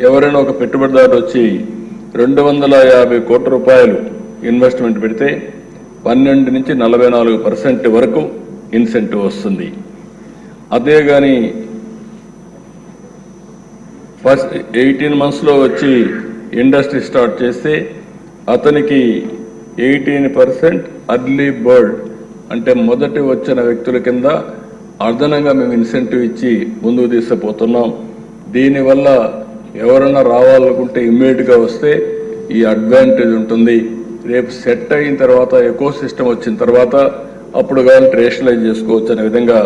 ఎవరైనా ఒక పెట్టుబడిదారు వచ్చి 250 కోట్ల రూపాయలు ఇన్వెస్ట్మెంట్ పెడితే 12 నుంచి 44% వరకు ఇన్సెంటివ్ వస్తుంది. అదే కానీ ఫస్ట్ 18 monthsలో వచ్చి ఇండస్ట్రీ స్టార్ట్ చేస్తే అతనికి 18% అర్లీ బర్డ్ అంటే మొదటి వచ్చిన వ్యక్తుల కింద అదనంగా మేము ఇన్సెంటివ్ ఇచ్చి ముందుకు తీసుకుపోతున్నాం. దీనివల్ల ఎవరైనా రావాలనుకుంటే ఇమ్మీడియట్గా వస్తే ఈ అడ్వాంటేజ్ ఉంటుంది. రేపు సెట్ అయిన తర్వాత ఎకో సిస్టమ్ వచ్చిన తర్వాత అప్పుడు కానీ రేషనలైజ్ చేసుకోవచ్చు అనే విధంగా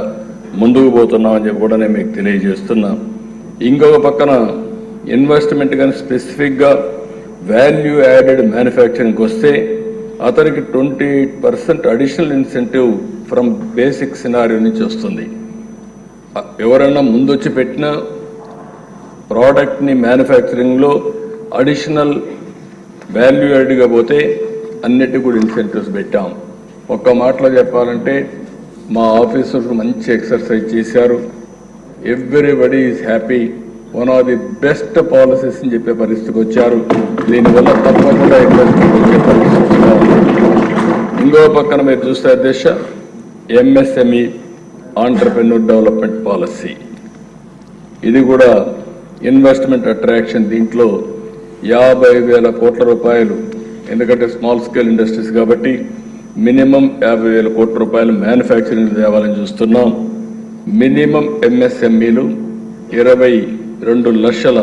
ముందుకు పోతున్నాం అని చెప్పి కూడా నేను మీకు తెలియజేస్తున్నా. ఇంకొక పక్కన ఇన్వెస్ట్మెంట్ కానీ స్పెసిఫిక్గా వాల్యూ యాడెడ్ మ్యానుఫ్యాక్చరింగ్కి వస్తే అతనికి 28% additional incentive from basic scenario నుంచి వస్తుంది. ఎవరైనా ముందొచ్చి పెట్టిన ప్రోడక్ట్ని మ్యానుఫ్యాక్చరింగ్లో అడిషనల్ వాల్యూ యాడ్గా పోతే అన్నిటికీ కూడా ఇన్సెంటివ్స్ పెట్టాం. ఒక్క మాటలో చెప్పాలంటే మా ఆఫీసర్స్ మంచి ఎక్సర్సైజ్ చేశారు. Everybody is happy. One of the best policies అని చెప్పే పరిస్థితికి వచ్చారు. దీనివల్ల తప్పకుండా ఇన్వెస్ట్మెంట్ వచ్చే పరిస్థితి. ఇంకో పక్కన మీరు చూస్తే అధ్యక్ష, ఎంఎస్ఎంఈ ఆంటర్ప్రెన్యూర్ డెవలప్మెంట్ పాలసీ, ఇది కూడా ఇన్వెస్ట్మెంట్ అట్రాక్షన్. దీంట్లో 50,000 కోట్ల రూపాయలు, ఎందుకంటే స్మాల్ స్కేల్ ఇండస్ట్రీస్ కాబట్టి మినిమం 50,000 కోట్ల రూపాయలు మ్యానుఫ్యాక్చరింగ్ తేవాలని చూస్తున్నాం. మినిమం ఎంఎస్ఎంఈలు 22 లక్షల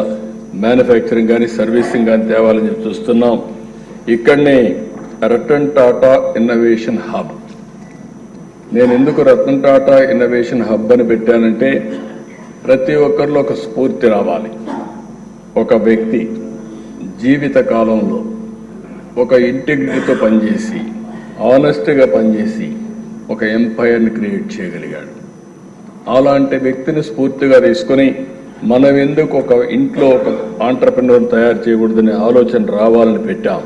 మ్యానుఫ్యాక్చరింగ్ కానీ సర్వీసింగ్ కానీ తేవాలని చెప్పి చూస్తున్నాం. ఇక్కడనే రతన్ టాటా ఇన్నోవేషన్ హబ్. నేను ఎందుకు రతన్ టాటా ఇన్నోవేషన్ హబ్ అని పెట్టానంటే ప్రతి ఒక్కరిలో ఒక స్ఫూర్తి రావాలి. ఒక వ్యక్తి జీవిత కాలంలో ఒక ఇంటిగ్రిటీతో పనిచేసి ఆనెస్ట్గా పనిచేసి ఒక ఎంపైర్ని క్రియేట్ చేయగలిగాడు. అలాంటి వ్యక్తిని స్ఫూర్తిగా తీసుకొని మనం ఎందుకు ఒక ఇంట్లో ఒక ఆంటర్ప్రెన్యూర్ని తయారు చేయకూడదనే ఆలోచన రావాలని పెట్టాం.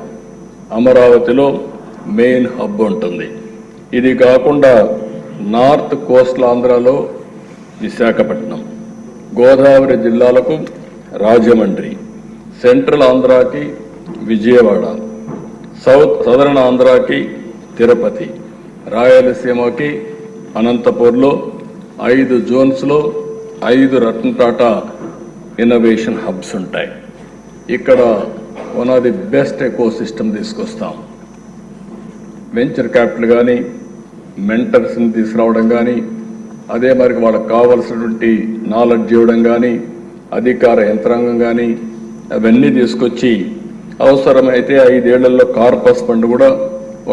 అమరావతిలో మెయిన్ హబ్ ఉంటుంది. ఇది కాకుండా నార్త్ కోస్టల్ ఆంధ్రాలో విశాఖపట్నం, గోదావరి జిల్లాలకు రాజమండ్రి, సెంట్రల్ ఆంధ్రాకి విజయవాడ, సదరన్ ఆంధ్రాకి తిరుపతి, రాయలసీమకి అనంతపూర్లో 5 జోన్స్లో 5 రతన్ టాటా ఇన్నోవేషన్ హబ్స్ ఉంటాయి. ఇక్కడ one of the best eco system తీసుకొస్తాం. వెంచర్ క్యాపిటల్ కానీ మెంటర్స్ని తీసుకురావడం కానీ, అదే మరి వాళ్ళకి కావాల్సినటువంటి నాలెడ్జ్ ఇవ్వడం కానీ, అధికార యంత్రాంగం కానీ అవన్నీ తీసుకొచ్చి అవసరమైతే 5 ఏళ్లలో కార్పస్ ఫండ్ కూడా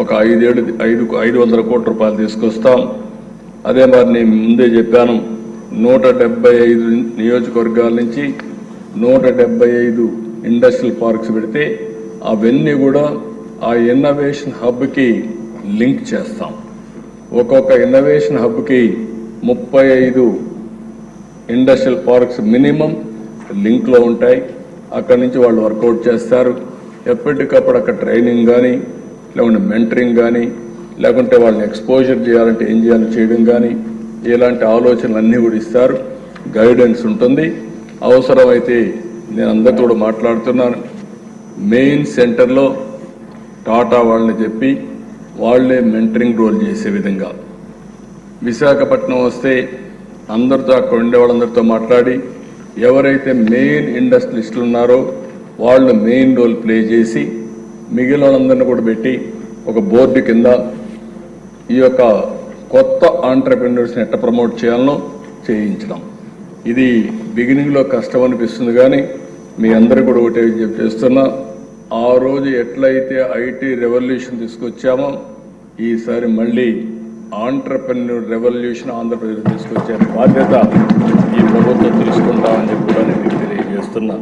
ఒక 500 కోట్ల రూపాయలు తీసుకొస్తాం. అదే మరి నేను ముందే చెప్పాను, 175 నియోజకవర్గాల నుంచి 175 ఇండస్ట్రియల్ పార్క్స్ పెడితే అవన్నీ కూడా ఆ ఇన్నోవేషన్ హబ్కి లింక్ చేస్తాం. ఒక్కొక్క ఇన్నోవేషన్ హబ్కి 35 ఇండస్ట్రియల్ పార్క్స్ మినిమం లింక్లో ఉంటాయి. అక్కడి నుంచి వాళ్ళు వర్కౌట్ చేస్తారు. ఎప్పటికప్పుడు అక్కడ ట్రైనింగ్ కానీ, లేకుంటే మెంటరింగ్ కానీ, లేకుంటే వాళ్ళని ఎక్స్పోజర్ చేయాలంటే ఏం చేయాలో చేయడం కానీ, ఇలాంటి ఆలోచనలు అన్నీ కూడా ఇస్తారు. గైడెన్స్ ఉంటుంది. అవసరమైతే నేను అందరితో కూడా మాట్లాడుతున్నాను. మెయిన్ సెంటర్లో టాటా వాళ్ళని చెప్పి వాళ్ళే మెంటరింగ్ రోల్ చేసే విధంగా, విశాఖపట్నం వస్తే అందరితో అక్కడ ఉండే వాళ్ళందరితో మాట్లాడి ఎవరైతే మెయిన్ ఇండస్ట్రియలిస్టులు ఉన్నారో వాళ్ళు మెయిన్ రోల్ ప్లే చేసి మిగిలిన వాళ్ళందరినీ కూడా పెట్టి ఒక బోర్డు కింద ఈ యొక్క కొత్త ఆంటర్ప్రెన్యూర్స్ని ఎట్లా ప్రమోట్ చేయాలనో చేయించడం. ఇది బిగినింగ్లో కష్టం అనిపిస్తుంది, కానీ మీ అందరికీ కూడా ఒకటే విజ్ఞప్తి చేస్తున్నా, ఆ రోజు ఎట్లయితే ఐటీ రెవల్యూషన్ తీసుకొచ్చామో ఈసారి మళ్ళీ ఆంటర్ప్రెన్యూర్ రెవల్యూషన్ ఆంధ్రప్రదేశ్ తీసుకొచ్చే బాధ్యత ఈ ప్రభుత్వం తీసుకుంటామని చెప్పి కూడా నేను మీకు తెలియజేస్తున్నా.